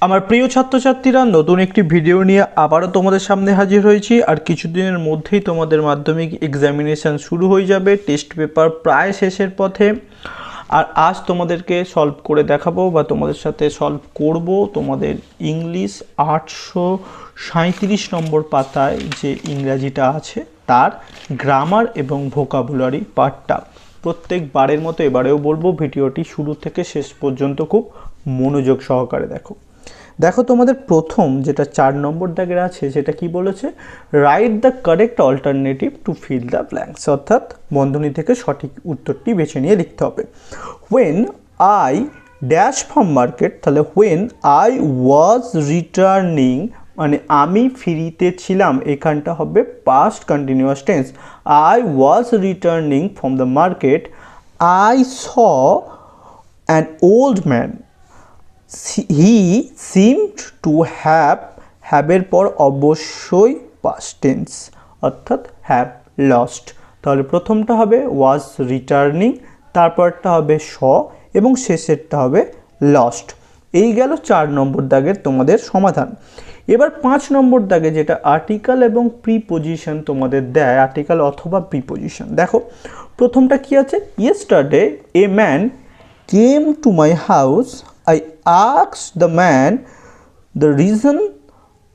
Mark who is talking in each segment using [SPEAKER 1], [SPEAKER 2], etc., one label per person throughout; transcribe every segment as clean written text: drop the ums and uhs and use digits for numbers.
[SPEAKER 1] আমার প্রিয় ছাত্রছাত্রীরা, নতুন একটি ভিডিও নিয়ে আবারও তোমাদের সামনে হাজির হয়েছি। আর কিছুদিনের মধ্যেই তোমাদের মাধ্যমিক এক্সামিনেশান শুরু হয়ে যাবে, টেস্ট পেপার প্রায় শেষের পথে। আর আজ তোমাদেরকে সলভ করে দেখাবো বা তোমাদের সাথে সলভ করব তোমাদের ইংলিশ 837 নম্বর পাতায় যে ইংরাজিটা আছে তার গ্রামার এবং ভোকাবুলারি পার্টটা। প্রত্যেকবারের মতো এবারেও বলবো ভিডিওটি শুরু থেকে শেষ পর্যন্ত খুব মনোযোগ সহকারে দেখো। দেখো তোমাদের প্রথম যেটা 4 নম্বর দাগের আছে সেটা কি বলেছে, right the correct alternative to fill the blanks, অর্থাৎ বন্ধনী থেকে সঠিক উত্তরটি বেছে নিয়ে লিখতে হবে। When I dash from market, তাহলে হোয়েন আই ওয়াজ রিটার্নিং মানে আমি ফিরিতে ছিলাম, এখানটা হবে past continuous tense. I was returning from the market, I saw an old man, he seemed to have এর পর অবশ্যই পাস্ট টেন্স অর্থাৎ হ্যাভ লস্ট। তাহলে প্রথমটা হবে ওয়াজ রিটার্নিং, তারপরটা হবে স এবং শেষেরটা হবে লস্ট। এই গেল 4 নম্বর দাগের তোমাদের সমাধান। এবার 5 নম্বর দাগে যেটা আর্টিকেল এবং প্রিপোজিশন তোমাদের দেয়, আর্টিকেল অথবা প্রিপোজিশন। দেখো প্রথমটা কি আছে, yesterday a man came to my house, I asked the man the reason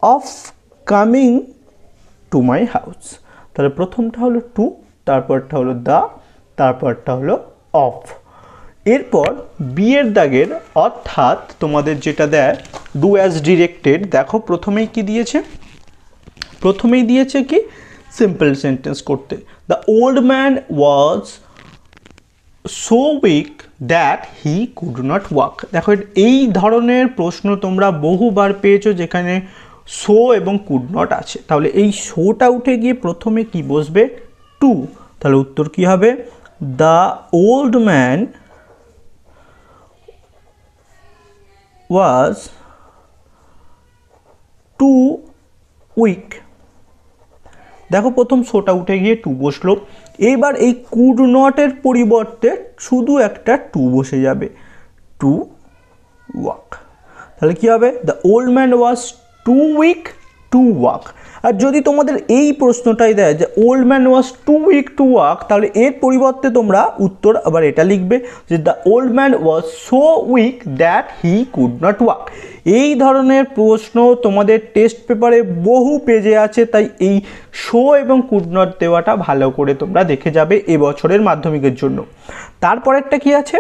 [SPEAKER 1] of coming to my house. তাহলে প্রথমটা হলো টু, তারপরটা হলো দা, তারপরটা হলো অফ। এরপর বিয়ের দাগের অর্থাৎ তোমাদের যেটা দেয় ডু অ্যাজ ডিরেক্টেড। দেখো প্রথমেই কি দিয়েছে, প্রথমেই দিয়েছে কি সিম্পল সেন্টেন্স করতে। The old man was so weak that he could not walk. দেখো এই ধরনের প্রশ্ন তোমরা বহুবার পেয়েছো যেখানে সো এবং কুড নট আছে। তাহলে এই সোটা উঠে গিয়ে প্রথমে কি বসবে, টু। তাহলে উত্তর কি হবে, the old man was too weak. দেখো প্রথম সোটা উঠে গিয়ে টু বসলো। এইবার এই কুড নটের পরিবর্তে শুধু একটা টু বসে যাবে, টু ওয়াক। তাহলে কি হবে, the old man was too weak to walk. আর যদি তোমাদের এই প্রশ্নটাই দেয় যে old man was too weak to walk, তাহলে এর পরিবর্তে তোমরা উত্তর আবার এটা লিখবে যে the old man was so weak that he could not walk. এই ধরনের প্রশ্ন তোমাদের টেস্ট পেপারে বহু পেজে আছে, তাই এই শো এবং কুড নট দেওয়াটা ভালো করে তোমরা দেখে যাবে এবছরের মাধ্যমিকের জন্য। তারপরেরটা কি আছে,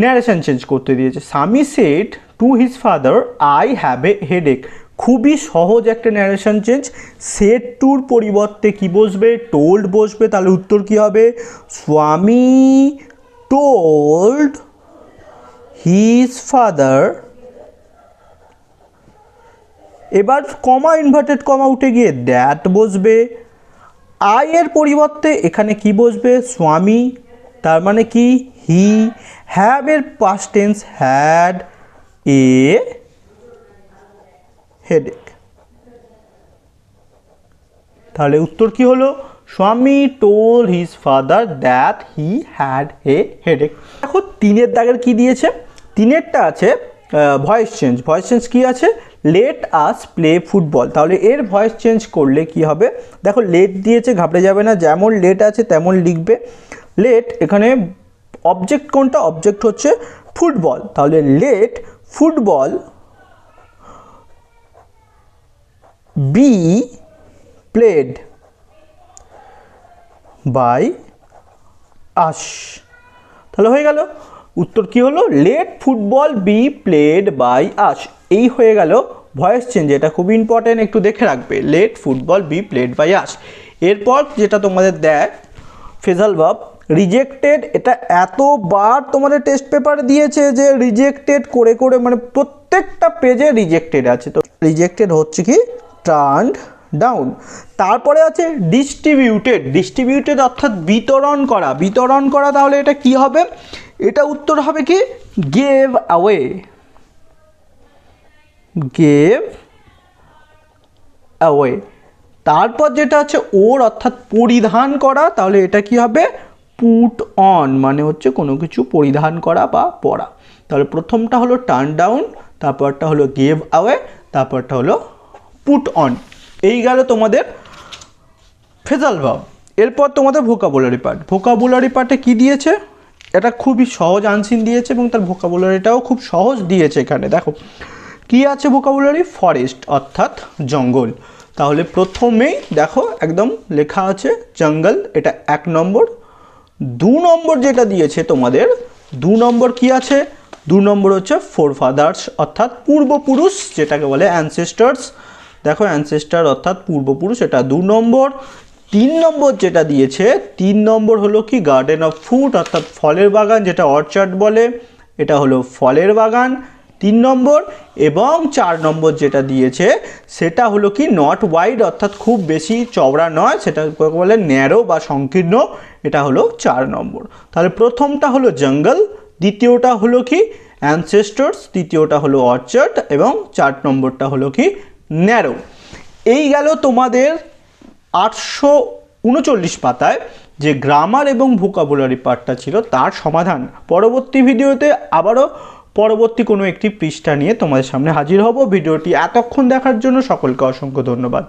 [SPEAKER 1] ন্যারেশন চেঞ্জ করতে দিয়েছে। স্বামী said to his father I have a headache. খুবই সহজ একটা ন্যারেশন চেঞ্জ। সেড টুর পরিবর্তে কি বসবে, টোল্ড বসবে। তাহলে উত্তর কি হবে, স্বামী টোল্ড হিজ ফাদার। এবার কমা ইনভার্টেড কমা উঠে গিয়ে দ্যাট বসবে। আই এর পরিবর্তে এখানে কি বসবে, স্বামী, তার মানে কি হি। হ্যাভ এর past tense had a headache. তাহলে উত্তর কি হলো, স্বামী told his father that he had a headache. দেখো 3-এর দাগের কি দিয়েছে, 3-এরটা আছে ভয়েস চেঞ্জ। ভয়েস চেঞ্জ কি আছে, লেট আস প্লে ফুটবল। তাহলে এর ভয়েস চেঞ্জ করলে কি হবে, দেখো লেট দিয়েছে, ঘাবড়ে যাবে না, যেমন লেট আছে তেমন লিখবে। লেট এখানে অবজেক্ট কোনটা, অবজেক্ট হচ্ছে ফুটবল। তাহলে let football be played by us. তাহলে হয়ে গেল, উত্তর কি হলো, let football be played by us. এই হয়ে গেল ভয়েস চেঞ্জ, এটা খুব ইম্পর্টেন্ট, একটু দেখে রাখবে, let football be played by us. এরপর যেটা তোমাদের দেয় ফ্রেজাল ভার্ব, রিজেক্টেড। এটা এতবার তোমাদের টেস্ট পেপারে দিয়েছে যে রিজেক্টেড করে করে মানে প্রত্যেকটা পেজে রিজেক্টেড আছে। তো রিজেক্টেড হচ্ছে কি, টার্নড ডাউন। তারপরে আছে ডিস্ট্রিবিউটেড। ডিস্ট্রিবিউটেড অর্থাৎ বিতরণ করা, বিতরণ করা। তাহলে এটা কি হবে, এটা উত্তর হবে কি, গেভ অ্যাওয়ে। Gave away. তারপর যেটা আছে ওর অর্থাৎ পরিধান করা, তাহলে এটা কি হবে, পুট অন মানে হচ্ছে কোনো কিছু পরিধান করা বা পরা। তাহলে প্রথমটা হলো টার্ন ডাউন, তারপরটা হলো গিভ অ্যাওয়ে, তারপরটা হলো পুট অন। এই গেল তোমাদের ফ্রেজাল ভার্ব। এরপর তোমাদের ভোকাবুলারি পার্ট। ভোকাবুলারি পার্টে কি দিয়েছে, এটা খুবই সহজ আনসিন দিয়েছে এবং তার ভোকাবুলারিটাও খুব সহজ দিয়েছে। এখানে দেখো কি আছে ভোকাবুলারি, ফরেস্ট অর্থাৎ জঙ্গল। তাহলে প্রথমেই দেখো একদম লেখা আছে জঙ্গল, এটা 1 নম্বর। 2 নম্বর যেটা দিয়েছে তোমাদের, 2 নম্বর কি আছে, 2 নম্বর হচ্ছে ফোরফাদার্স অর্থাৎ পূর্বপুরুষ, যেটাকে বলে অ্যানসেস্টার্স। দেখো অ্যানসেস্টার অর্থাৎ পূর্বপুরুষ, এটা 2 নম্বর। 3 নম্বর যেটা দিয়েছে, 3 নম্বর হলো কি গার্ডেন অফ ফ্রুট অর্থাৎ ফলের বাগান, যেটা অর্চার্ড বলে, এটা হলো ফলের বাগান 3 নম্বর। এবং 4 নম্বর যেটা দিয়েছে সেটা হলো কি নট ওয়াইড অর্থাৎ খুব বেশি চওড়া নয়, সেটা বলে ন্যারো বা সংকীর্ণ, এটা হলো 4 নম্বর। তাহলে প্রথমটা হলো জঙ্গল, দ্বিতীয়টা হলো কি অ্যানসেস্টার্স, তৃতীয়টা হলো অর্চার্ড এবং 4 নম্বরটা হলো কি ন্যারো। এই গেল তোমাদের 839 পাতায় যে গ্রামার এবং ভোকাবুলারি পার্টটা ছিল তার সমাধান। পরবর্তী ভিডিওতে আবারও পরবর্তী কোনো একটি পৃষ্ঠা নিয়ে তোমাদের সামনে হাজির হব। ভিডিওটি এতক্ষণ দেখার জন্য সকলকে অসংখ্য ধন্যবাদ।